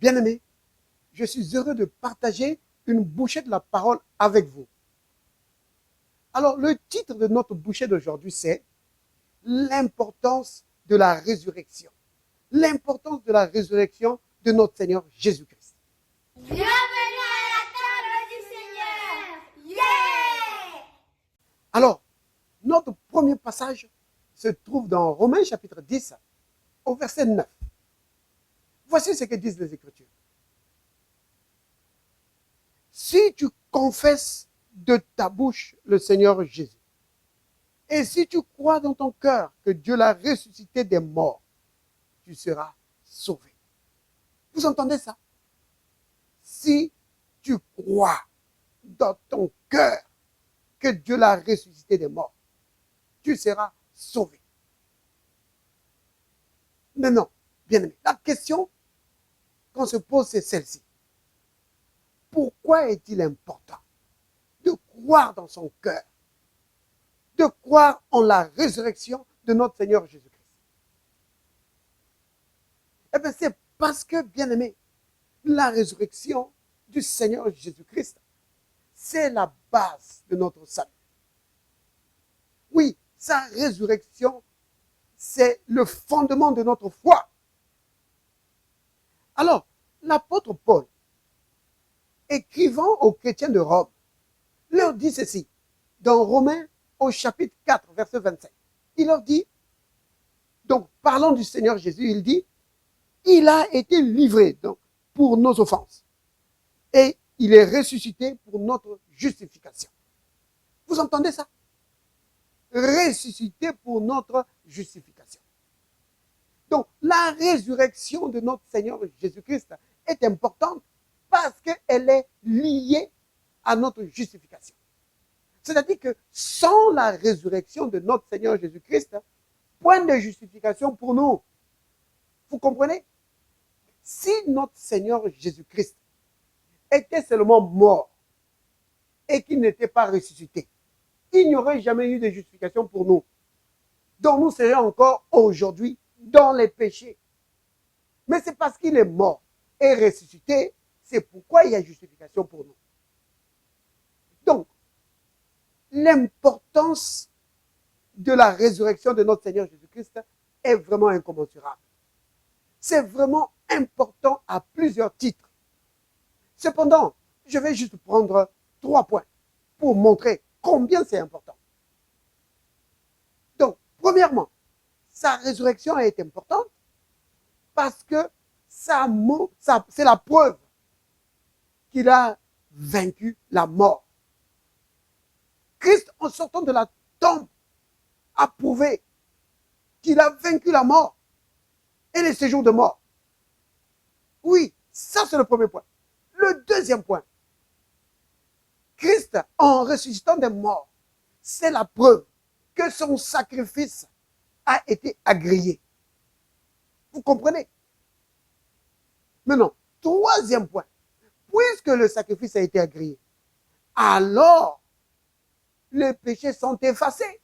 Bien-aimés, je suis heureux de partager une bouchée de la parole avec vous. Alors, le titre de notre bouchée d'aujourd'hui, c'est l'importance de la résurrection. L'importance de la résurrection de notre Seigneur Jésus-Christ. Bienvenue à la table du Seigneur. Yeah! Alors, notre premier passage se trouve dans Romains chapitre 10, au verset 9. Voici ce que disent les Écritures. Si tu confesses de ta bouche le Seigneur Jésus, et si tu crois dans ton cœur que Dieu l'a ressuscité des morts, tu seras sauvé. Vous entendez ça? Si tu crois dans ton cœur que Dieu l'a ressuscité des morts, tu seras sauvé. Maintenant, bien aimé, la question qu'on se pose, c'est celle-ci. Pourquoi est-il important de croire dans son cœur, de croire en la résurrection de notre Seigneur Jésus-Christ? Eh bien, c'est parce que, bien aimé, la résurrection du Seigneur Jésus-Christ, c'est la base de notre salut. Oui, sa résurrection, c'est le fondement de notre foi. Alors, l'apôtre Paul, écrivant aux chrétiens de Rome, leur dit ceci, dans Romains au chapitre 4, verset 25. Il leur dit, donc parlant du Seigneur Jésus, il dit, il a été livré donc, pour nos offenses et il est ressuscité pour notre justification. Vous entendez ça? Ressuscité pour notre justification. Donc, la résurrection de notre Seigneur Jésus-Christ est importante parce qu'elle est liée à notre justification. C'est-à-dire que sans la résurrection de notre Seigneur Jésus-Christ, point de justification pour nous. Vous comprenez? Si notre Seigneur Jésus-Christ était seulement mort et qu'il n'était pas ressuscité, il n'y aurait jamais eu de justification pour nous. Donc nous serions encore aujourd'hui dans les péchés. Mais c'est parce qu'il est mort et ressuscité, c'est pourquoi il y a justification pour nous. Donc, l'importance de la résurrection de notre Seigneur Jésus-Christ est vraiment incommensurable. C'est vraiment important à plusieurs titres. Cependant, je vais juste prendre 3 points pour montrer combien c'est important. Donc, premièrement, sa résurrection est importante parce que c'est la preuve qu'il a vaincu la mort. Christ, en sortant de la tombe, a prouvé qu'il a vaincu la mort et les séjours de mort. Oui, ça c'est le premier point. Le deuxième point, Christ, en ressuscitant des morts, c'est la preuve que son sacrifice a été agréé. Vous comprenez? Maintenant, troisième point, puisque le sacrifice a été agréé, alors les péchés sont effacés.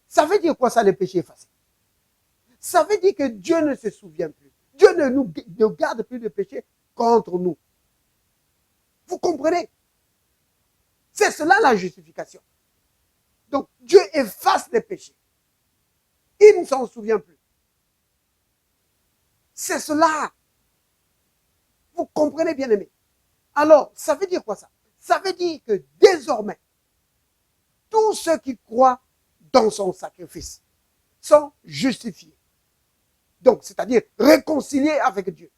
Ça veut dire quoi ça, les péchés effacés? Ça veut dire que Dieu ne se souvient plus. Dieu ne garde plus de péché contre nous. Vous comprenez? C'est cela la justification. Donc, Dieu efface les péchés. Il ne s'en souvient plus. C'est cela. Vous comprenez, bien aimé? Alors, ça veut dire quoi ça? Ça veut dire que désormais, tous ceux qui croient dans son sacrifice sont justifiés. Donc, c'est-à-dire réconciliés avec Dieu.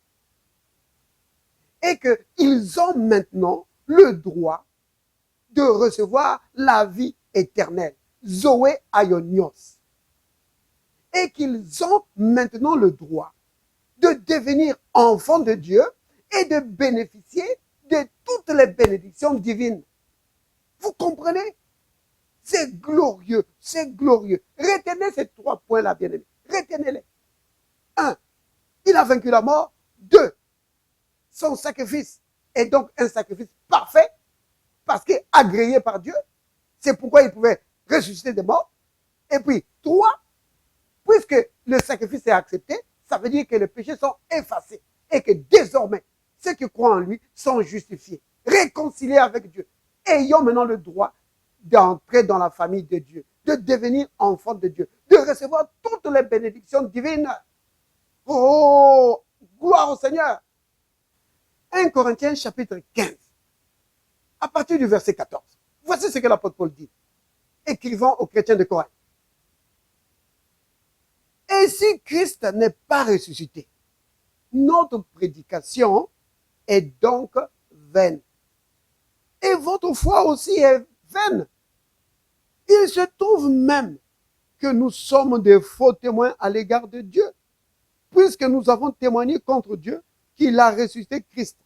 Et qu'ils ont maintenant le droit de recevoir la vie éternelle. Zoé Aionios. Et qu'ils ont maintenant le droit de devenir enfants de Dieu et de bénéficier de toutes les bénédictions divines. Vous comprenez? C'est glorieux, c'est glorieux. Retenez ces 3 points-là, bien-aimés. Retenez-les. 1, il a vaincu la mort. 2, son sacrifice est donc un sacrifice parfait parce qu'il est agréé par Dieu. C'est pourquoi il pouvait ressusciter des morts. Et puis, 3, puisque le sacrifice est accepté, Ça veut dire que les péchés sont effacés et que désormais, ceux qui croient en lui sont justifiés, réconciliés avec Dieu, ayant maintenant le droit d'entrer dans la famille de Dieu, de devenir enfant de Dieu, de recevoir toutes les bénédictions divines. Oh, gloire au Seigneur. 1 Corinthiens chapitre 15, à partir du verset 14. Voici ce que l'apôtre Paul dit, écrivant aux chrétiens de Corinthe. Et si Christ n'est pas ressuscité, notre prédication est donc vaine. Et votre foi aussi est vaine. Il se trouve même que nous sommes des faux témoins à l'égard de Dieu, puisque nous avons témoigné contre Dieu qu'il a ressuscité Christ,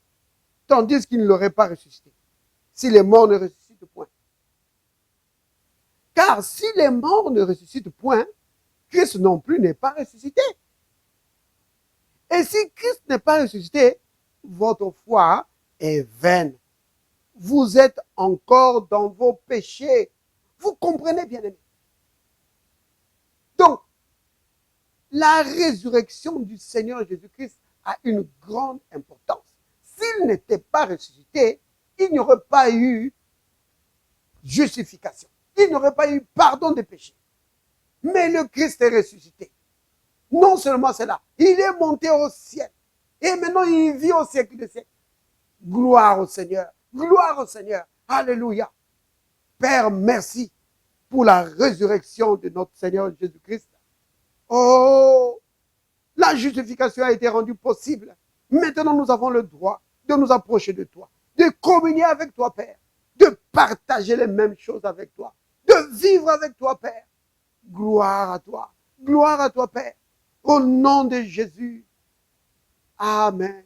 tandis qu'il ne l'aurait pas ressuscité, si les morts ne ressuscitent point. Car si les morts ne ressuscitent point, Christ non plus n'est pas ressuscité. Et si Christ n'est pas ressuscité, votre foi est vaine. Vous êtes encore dans vos péchés. Vous comprenez, bien-aimés? Donc, la résurrection du Seigneur Jésus-Christ a une grande importance. S'il n'était pas ressuscité, il n'y aurait pas eu justification. Il n'y aurait pas eu pardon des péchés. Mais le Christ est ressuscité. Non seulement cela, il est monté au ciel. Et maintenant, il vit au siècle des siècles. Gloire au Seigneur. Gloire au Seigneur. Alléluia. Père, merci pour la résurrection de notre Seigneur Jésus-Christ. Oh, la justification a été rendue possible. Maintenant, nous avons le droit de nous approcher de toi, de communier avec toi, Père, de partager les mêmes choses avec toi, de vivre avec toi, Père. Gloire à toi, Père. Au nom de Jésus. Amen.